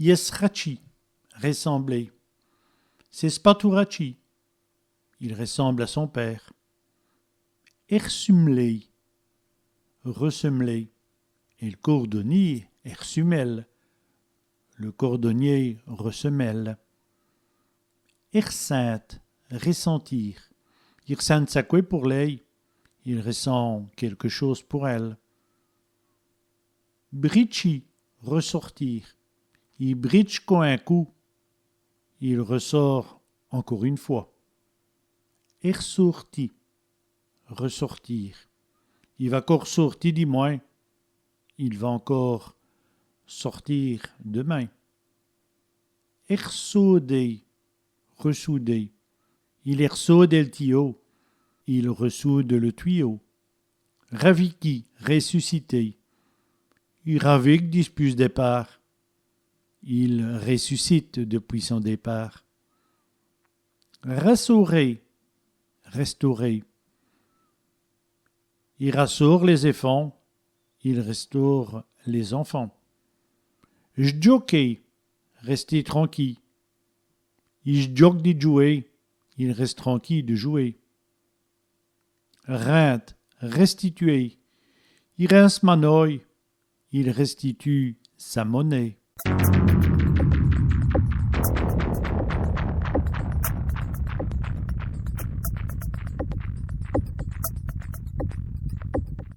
Yesrachi, ressembler. Sespaturachi, il ressemble à son père. Ersumlei, ressemeler. Et le cordonnier, ersumel. Le cordonnier ressemelle. Ersinte, ressentir. Il ressent sa quoi pour l'œil. Il ressent quelque chose pour elle. Brichi, ressortir. Il britche un coup. Il ressort encore une fois. Ersorti, ressortir. Il va encore sortir demain. Il va encore sortir demain. Ersodé, ressouder. Il ersode le tuyau. Il ressoude le tuyau. Raviki, ressusciter. Il ravique depuis le départ. Il ressuscite depuis son départ. Rassaurer, restaurer. Il rassure les enfants. Il restaure les enfants. J'joker, rester tranquille. Il joke de jouer. Il reste tranquille de jouer. Rente, restituer. Il rince manoï. Il restitue sa monnaie.